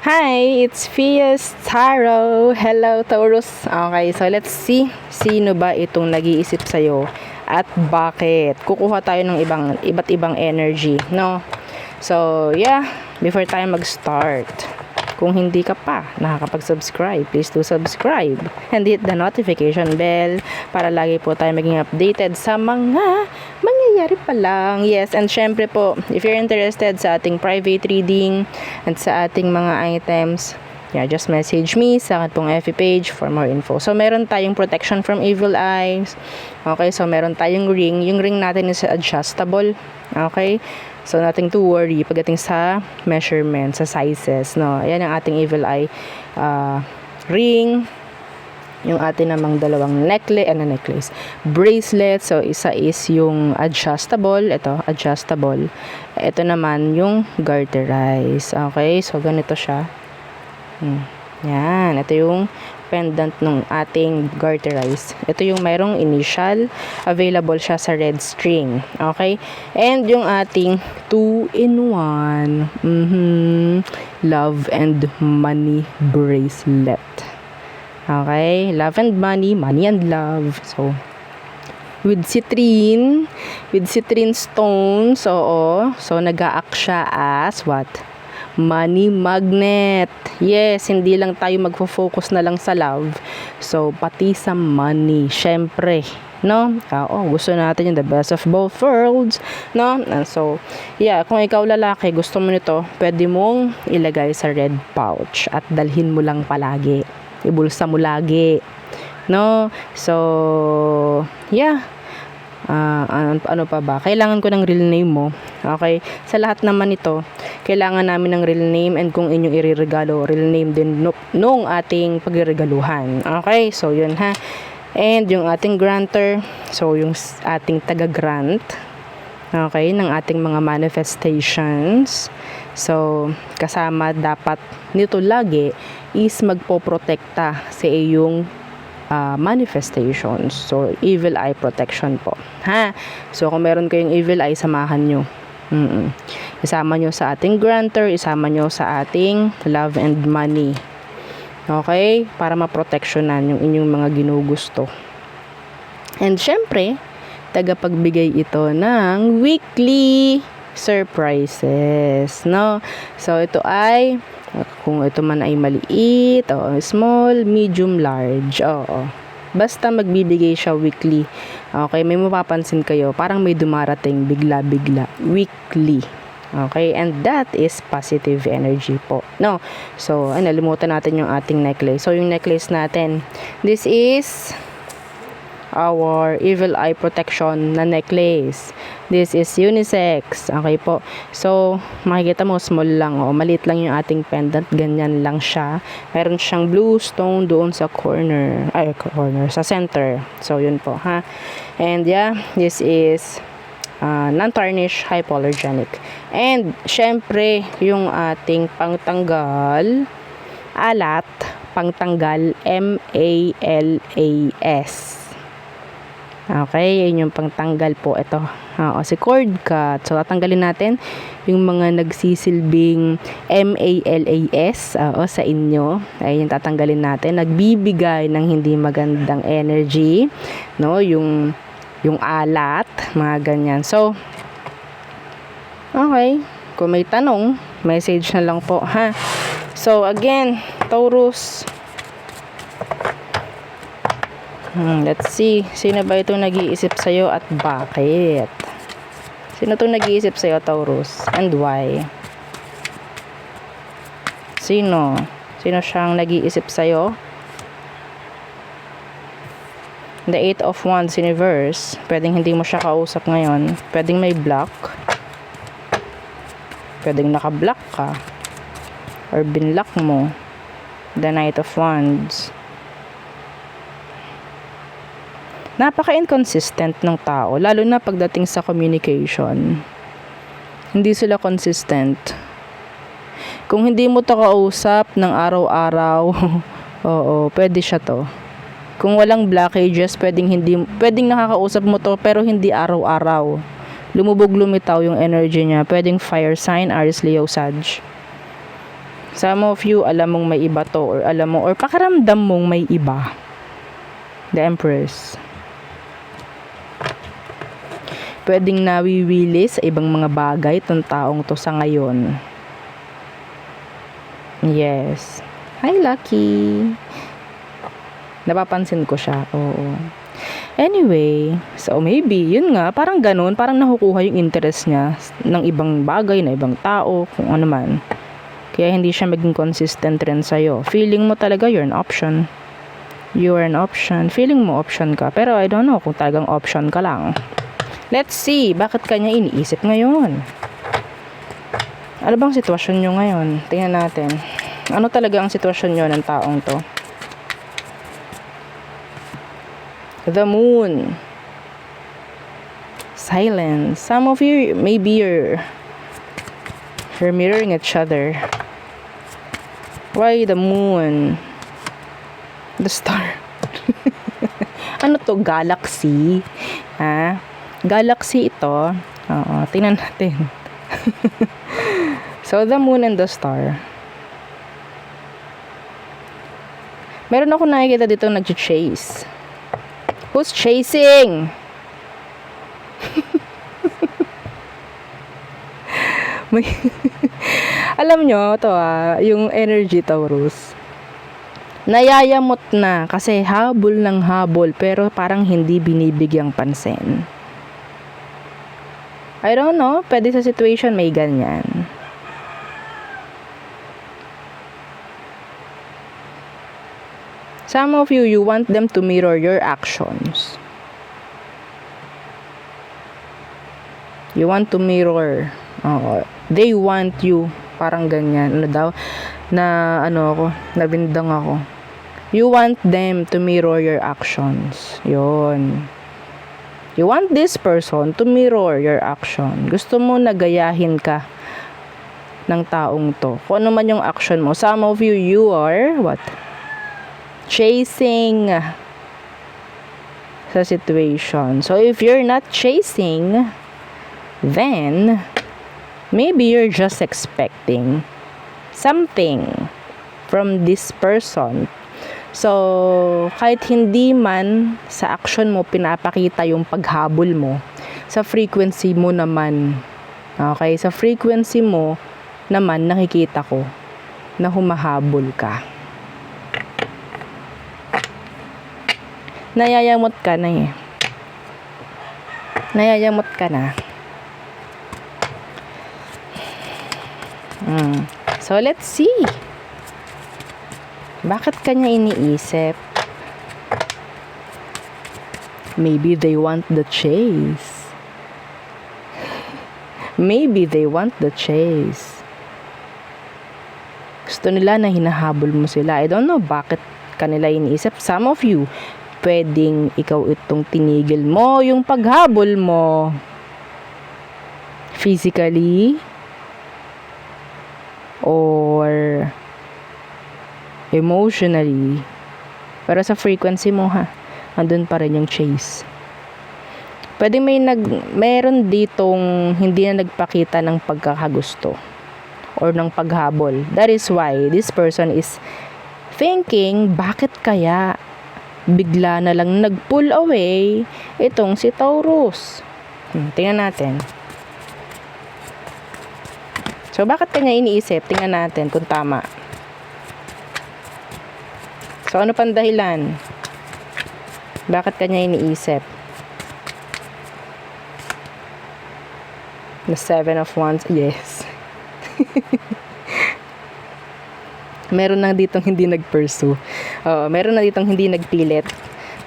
Hi, it's Fias Taro. Hello, Taurus. Okay, so let's see. Sino ba itong nag-iisip sa'yo at bakit? Kukuha tayo ng iba't ibang energy, no? So, yeah, before tayo mag-start, kung hindi ka pa nakakapag-subscribe, please do subscribe and hit the notification bell para lagi po tayo maging updated sa mga mangyayari pa lang. Yes, and syempre po, if you're interested sa ating private reading at sa ating mga items, yeah, just message me sa akin pong FB page for more info. So, meron tayong protection from evil eyes. Okay, so meron tayong ring. Yung ring natin is adjustable. Okay, so nothing to worry pagdating sa measurement, sa sizes, no. Ayan ang ating evil eye ring. Yung atin namang dalawang necklace, bracelet. So, isa is yung adjustable. Ito, adjustable. Ito naman yung garterize. Okay, so ganito siya. Yan, ito yung pendant ng ating garterize. Ito yung mayroong initial, available siya sa red string. Okay? And yung ating 2-in-1 love and money bracelet. Okay? Love and money, money and love. So, with citrine stones, oo. So, nag-a-act siya as what? Money magnet. Yes, hindi lang tayo magfo-focus na lang sa love. So, pati sa money, syempre, no? Gusto natin yung the best of both worlds, no? And so, yeah, kung ikaw lalaki, gusto mo nito, pwede mong ilagay sa red pouch at dalhin mo lang palagi. Ibulsa mo lagi, no? So, yeah. Ano pa ba? Kailangan ko ng real name mo. Okay? Sa lahat naman ito, kailangan namin ng real name, and kung inyong irirregalo, real name din nung ating pagregaluhan. Okay? So, yun ha. And yung ating grantor, so yung ating taga-grant, okay, ng ating mga manifestations. So, kasama dapat nito lagi is magpoprotekta sa iyong manifestations. So, evil eye protection po. Ha? So, kung meron kayong evil eye, samahan nyo. Isama nyo sa ating grantor, isama nyo sa ating love and money. Okay? Para maproteksyonan yung inyong mga ginugusto. And syempre, tagapagbigay ito ng weekly surprises, no? So, ito ay kung ito man ay maliit o small, medium, large. Oo. Basta magbibigay siya weekly. Okay, may mapapansin kayo, parang may dumarating bigla-bigla. Weekly. Okay, and that is positive energy po. No? So, nalimutan natin yung ating necklace. So, yung necklace natin, this is our evil eye protection na necklace. This is unisex. Okay po. So, makikita mo, small lang. Maliit lang yung ating pendant. Ganyan lang siya. Meron siyang blue stone doon sa corner. Sa center. So, yun po, ha. And yeah, this is non-tarnish, hypoallergenic. And, syempre, yung ating pangtanggal alat, pangtanggal MALAS. Okay, yun yung pangtanggal po. Ito, si cord cut. So, tatanggalin natin yung mga nagsisilbing MALAS sa inyo. Ayun yung tatanggalin natin. Nagbibigay ng hindi magandang energy, no? Yung alat, mga ganyan. So, okay. Kung may tanong, message na lang po, ha? So, again, Taurus, let's see. Sino ba ito nag-iisip sa'yo at bakit? Sino ito nag-iisip sa'yo, Taurus? And why? Sino? Sino siyang nag-iisip sa'yo? The Eight of Wands universe. Pwedeng hindi mo siya kausap ngayon. Pwedeng may block. Pwedeng naka-block ka. Or binlock mo. The Knight of Wands. Napaka-inconsistent ng tao, lalo na pagdating sa communication. Hindi sila consistent. Kung hindi mo to kausap ng araw-araw, pwede siya to. Kung walang blockages, pwedeng nakakausap mo to, pero hindi araw-araw. Lumubog lumitaw yung energy niya. Pwedeng fire sign, Aries, Leo, Sag. Some of you, alam mong may iba to, or alam mo, or pakaramdam mong may iba. The Empress. Pwedeng nawiwili sa ibang mga bagay itong taong to sa ngayon. Yes. Hi, Lucky. Napapansin ko siya. Oo. Anyway, so maybe, yun nga, parang ganun, parang nakukuha yung interest niya ng ibang bagay, na ibang tao, kung ano man. Kaya hindi siya maging consistent rin sa'yo. Feeling mo talaga you're an option. You are an option. Feeling mo option ka. Pero I don't know kung talagang option ka lang. Let's see. Bakit kanya iniisip ngayon? Ano bang sitwasyon nyo ngayon? Tingnan natin. Ano talaga ang sitwasyon nyo ng taong to? The Moon. Silence. Some of you, maybe you're mirroring each other. Why the Moon? The Star. Ano to? Galaxy? Ha? Galaxy ito. Oo, tingnan natin. So, the Moon and the Star. Meron ako nakikita dito nag-chase. Who's chasing? Alam nyo, to yung energy Taurus. Nayayamot na kasi habol ng habol pero parang hindi binibigyang pansin. I don't know, pwede sa situation may ganyan. Some of you want them to mirror your actions. You want to mirror. They want you. Parang ganyan. Ano daw? Na ano ako, nabindang ako. You want them to mirror your actions. Yun. You want this person to mirror your action. Gusto mo nagayahin ka ng taong to. Kung ano man yung action mo. Some of you, you are, what? Chasing sa situation. So, if you're not chasing, then, maybe you're just expecting something from this person. So, kahit hindi man sa action mo pinapakita yung paghabol mo, sa frequency mo naman, okay, sa frequency mo naman nakikita ko na humahabol ka. Nayayamot ka na eh. Nayayamot ka na. So, let's see. Bakit kanya iniisip? Maybe they want the chase. Maybe they want the chase. Gusto nila na hinahabol mo sila. I don't know bakit kanila iniisip. Some of you, pwedeng ikaw itong tinigil mo yung paghabol mo. Physically, or emotionally. Pero sa frequency mo andun pa rin yung chase. Pwede meron ditong hindi na nagpakita ng pagkakagusto or ng paghabol. That is why this person is thinking, bakit kaya bigla na lang nag-pull away itong si Taurus? Tingnan natin. So, bakit kanya iniisip? Tingnan natin kung tama. So, ano pang dahilan? Bakit kanya iniisip? The 7 of Wands. Yes. Meron na ditong hindi nag-pursue. Meron na ditong hindi nagpilit.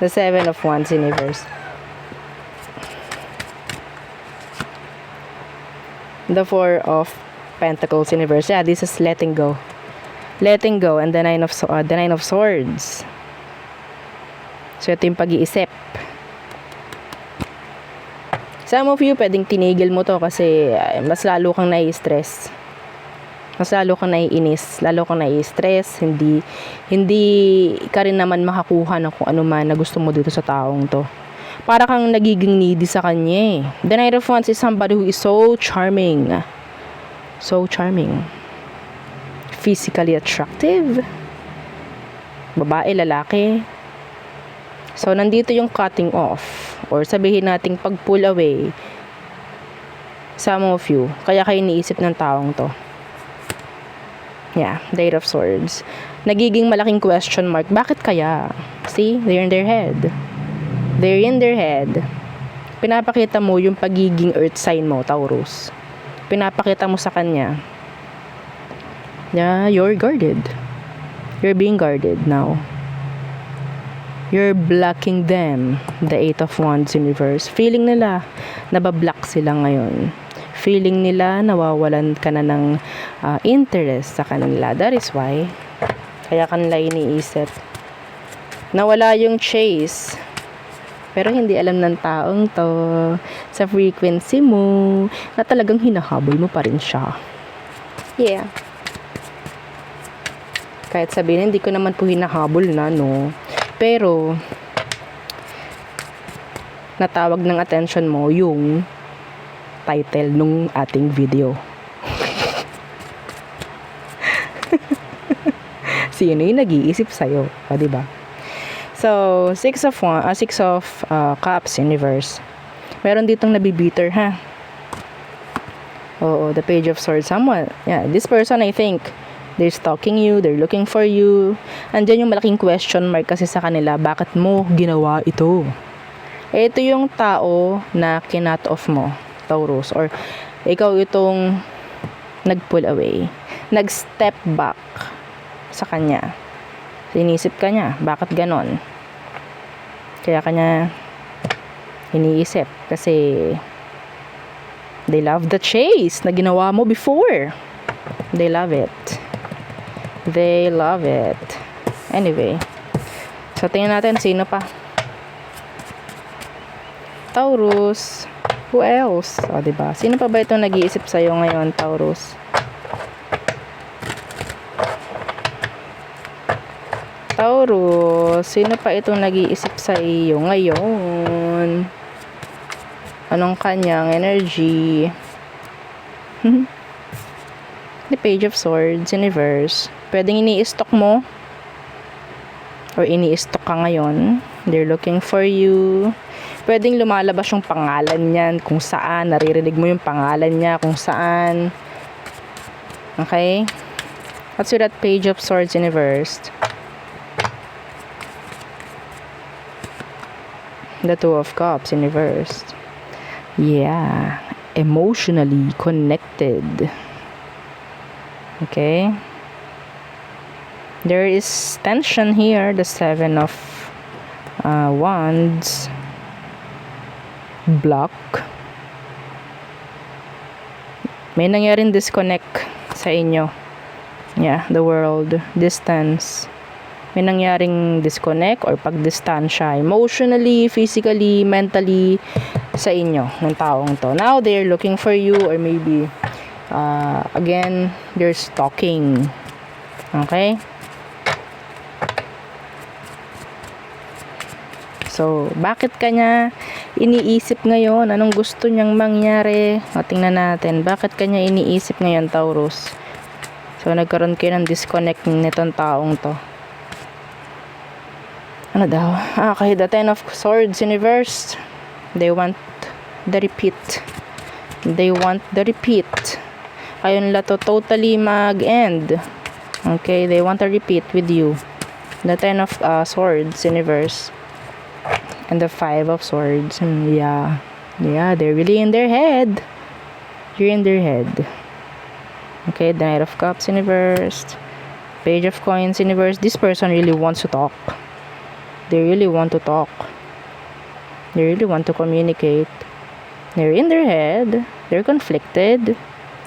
The 7 of Wands in reverse. The 4 of Pentacles in reverse. Yeah, this is letting go. Letting go. And the 9 of Swords. So, ito yung pag-iisip. Some of you, pwedeng tinigil mo to kasi mas lalo kang nai-stress. Mas lalo kang naiinis. Lalo kang nai-stress. Hindi ka rin naman makakuha ng kung ano man na gusto mo dito sa taong to. Para kang nagiging needy sa kanya. The Knight of Wands is somebody who is so charming. So charming. physically attractive, babae, lalaki. So, nandito yung cutting off, or sabihin nating pag-pull away, some of you, kaya kayo iniisip ng taong to. Yeah, the Eight of Swords. Nagiging malaking question mark. Bakit kaya? See, they're in their head. They're in their head. Pinapakita mo yung pagiging earth sign mo, Taurus. Pinapakita mo sa kanya. Yeah, you're guarded. You're being guarded now. You're blocking them. The Eight of Wands universe. Feeling nila, nabablock sila ngayon. Feeling nila, nawawalan ka na ng interest sa kanila. That is why, kaya kanila iniisip. Nawala yung chase. Pero hindi alam ng taong to, sa frequency mo, na talagang hinahabol mo pa rin siya. Yeah. Kahit sabihin, hindi ko naman po hinahabol na, no? Pero, natawag ng attention mo yung title nung ating video. Sino yung nag-iisip sa'yo? O, diba? So, Six of Cups universe. Meron ditong nabibitter, ha? Oo, the Page of Swords. Someone, yeah, this person, I think, they're stalking you, they're looking for you. Andyan yung malaking question mark kasi sa kanila, bakit mo ginawa ito? Ito yung tao na kinut off mo, Taurus, or ikaw itong nag-pull away, nag-step back sa kanya. Inisip ka niya, bakit ganon? Kaya kanya iniisip kasi they love the chase na ginawa mo before. They love it. They love it. Anyway, so tingnan natin sino pa. Taurus. Who else? O, diba? Sino pa ba itong nag-iisip sa'yo ngayon, Taurus? Taurus. Sino pa itong nag-iisip sa iyo ngayon? Anong kanyang energy? The Page of Swords universe. Pwedeng ini-stock mo or ini-stock ka ngayon. They're looking for you. Pwedeng lumalabas yung pangalan niyan, kung saan, naririnig mo yung pangalan niya, kung saan. Okay? What's with that Page of Swords universe? The Two of Cups universe. Yeah. Emotionally connected. Okay? There is tension here. The Seven of Wands. Block. May nangyaring disconnect sa inyo. Yeah, the world. Distance. May nangyaring disconnect or pagdistansya. Emotionally, physically, mentally sa inyo ng taong to. Now, they're looking for you or maybe again, they're stalking. Okay? So, bakit kanya iniisip ngayon? Anong gusto niyang mangyari? O, tingnan natin. Bakit kanya iniisip ngayon, Taurus? So, nagkaroon kayo ng disconnect nitong taong to. Ano daw? Okay, the Ten of Swords universe. They want the repeat. They want the repeat. Ayun la to totally mag-end. Okay, they want a repeat with you. The Ten of Swords universe. And the Five of Swords. Yeah. Yeah, they're really in their head. You're in their head. Okay, the Knight of Cups universe. Page of Coins universe. This person really wants to talk. They really want to talk. They really want to communicate. They're in their head. They're conflicted.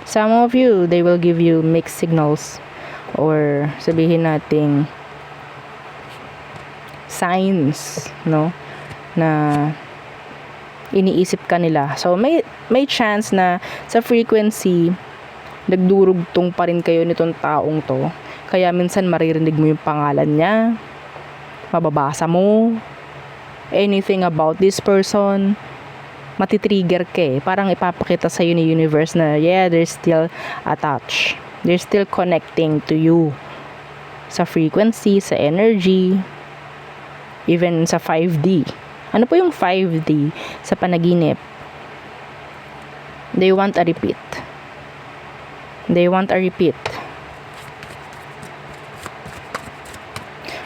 Some of you, they will give you mixed signals. Or sabihin nating signs, no? Na iniisip ka nila. So, may chance na sa frequency, nagdurugtong pa rin kayo nitong taong to. Kaya minsan maririnig mo yung pangalan niya, mababasa mo, anything about this person, matitrigger ka eh. Parang ipapakita sa'yo ni universe na, yeah, they're still attached. They're still connecting to you. Sa frequency, sa energy, even sa 5D. Ano po yung 5D sa panaginip? They want a repeat. They want a repeat.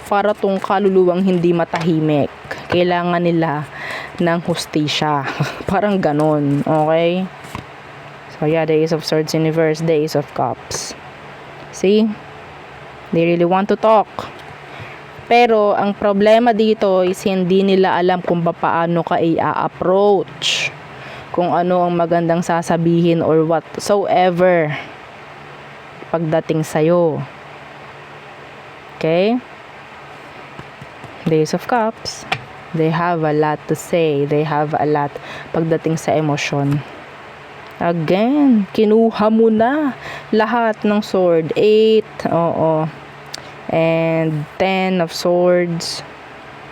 Para tong kaluluwang hindi matahimik. Kailangan nila ng hustisya. Parang ganon. Okay? So yeah, the Ace of Swords in reverse, the Ace of Cups. See? They really want to talk. Pero ang problema dito is hindi nila alam kung paano ka i-approach. Kung ano ang magandang sasabihin or whatsoever pagdating sa'yo. Okay? The Ace of Cups, they have a lot to say. They have a lot pagdating sa emosyon. Again, kinuha mo na lahat ng sword. 8, oo. And 10 of swords.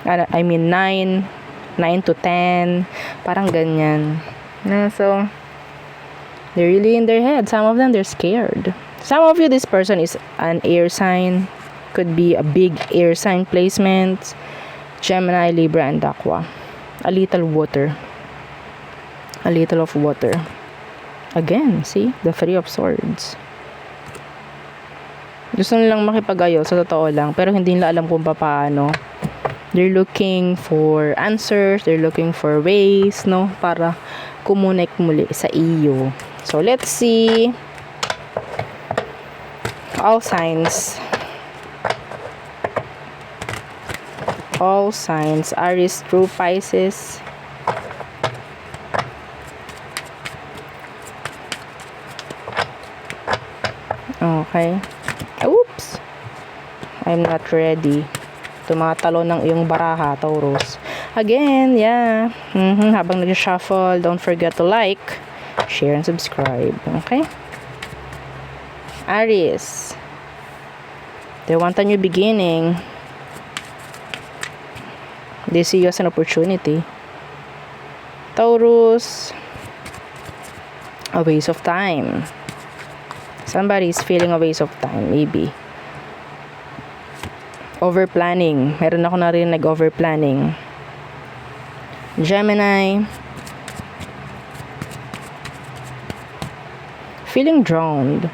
I mean 9 to 10. Parang ganyan. So, they're really in their head. Some of them, they're scared. Some of you, this person is an air sign. Could be a big air sign placement. Gemini, Libra, and Aqua. A little water. A little of water. Again, see? The 3 of Swords. Gusto nilang makipag-ayo, sa totoo lang. Pero hindi nila alam kung paano. They're looking for answers. They're looking for ways, no? Para kumunik muli sa iyo. So, let's see. All signs. All signs. Aries through Pisces. Okay. Oops. I'm not ready. Tumatalo ng iyong baraha, Taurus. Again, yeah. Habang nag-shuffle, don't forget to like, share, and subscribe. Okay? Aries. They want a new beginning. They see you as an opportunity. Taurus. A waste of time. Somebody is feeling a waste of time, maybe. Over-planning. Meron ako narinig over-planning. Gemini. Feeling drowned.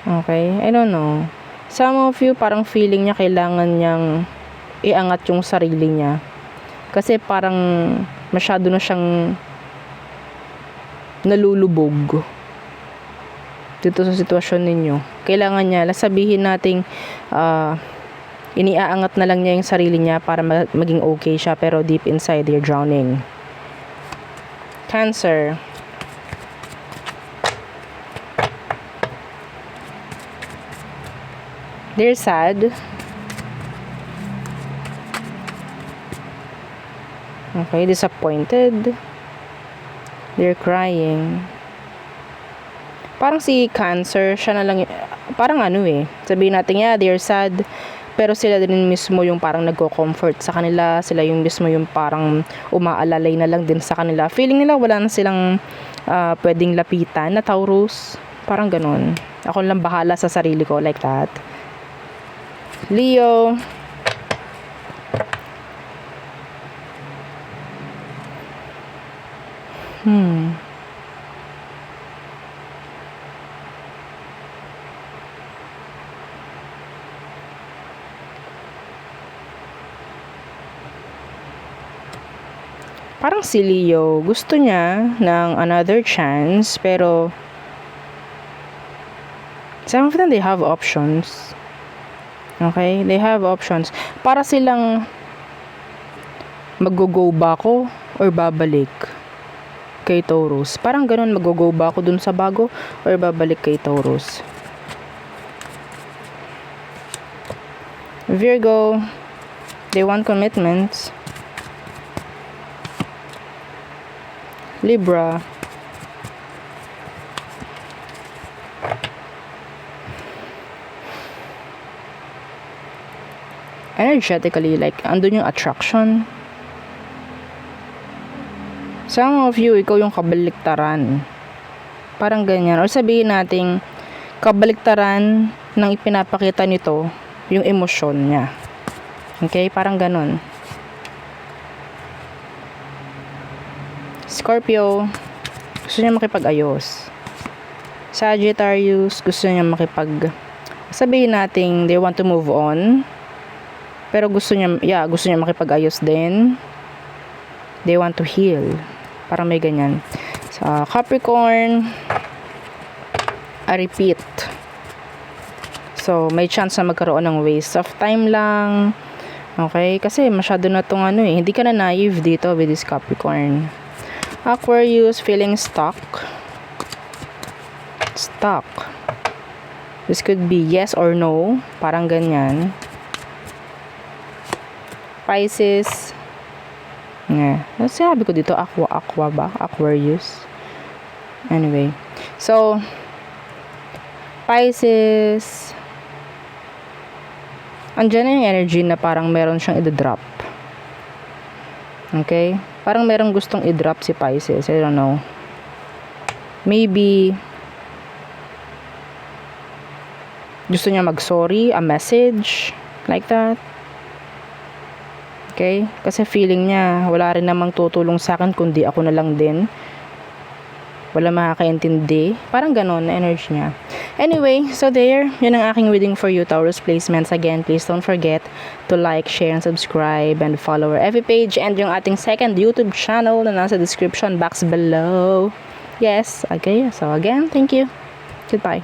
Okay, I don't know. Some of you, parang feeling niya kailangan niyang iangat yung sarili niya. Kasi parang masyado na siyang nalulubog dito sa sitwasyon ninyo. Kailangan niya, sabihin nating iniaangat na lang niya yung sarili niya para maging okay siya, pero deep inside, you're drowning. Cancer. They're sad. Okay, disappointed. They're crying. Parang si Cancer, siya na lang, parang ano sabihin natin, yeah, they're sad, pero sila din mismo yung parang nagko-comfort sa kanila, sila yung mismo yung parang umaalalay na lang din sa kanila. Feeling nila wala na silang pwedeng lapitan na Taurus. Parang ganun. Ako lang bahala sa sarili ko, like that. Leo. Parang si Leo, gusto niya ng another chance, pero some of them, they have options. Okay? They have options. Para silang mag-go ba ako or babalik kay Taurus. Parang ganun, mag-go ba ako dun sa bago or babalik kay Taurus. Virgo, they want commitments. Libra, energetically, like, andun yung attraction. Some of you, ikaw yung kabaliktaran. Parang ganyan. Or sabihin natin, kabaliktaran ng ipinapakita nito yung emosyon niya. Okay? Parang ganun. Scorpio, gusto niya makipag-ayos. Sagittarius, gusto niya sabihin natin, they want to move on. Pero gusto niya makipag-ayos din. They want to heal. Parang may ganyan. Sa Capricorn, I repeat. So, may chance na magkaroon ng waste of time lang. Okay? Kasi masyado na itong hindi ka na naive dito with this Capricorn. Aquarius, feeling stuck. Stuck. This could be yes or no. Parang ganyan. Pisces. Yeah. Sinabi ko dito, aqua ba? Aquarius. Anyway. So, Pisces. Andyan na yung energy na parang meron siyang i-drop. Okay? Parang merong gustong i-drop si Pisces. I don't know. Maybe gusto niya mag-sorry, a message, like that. Okay? Kasi feeling niya, wala rin namang tutulong sa akin kundi ako na lang din. Wala makakaintindi. Parang ganon na energy niya. Anyway, so there, yun ang aking reading for you, Taurus placements. Again, please don't forget to like, share, and subscribe, and follow our FB page, and yung ating second YouTube channel na nasa description box below. Yes, okay. So again, thank you. Goodbye.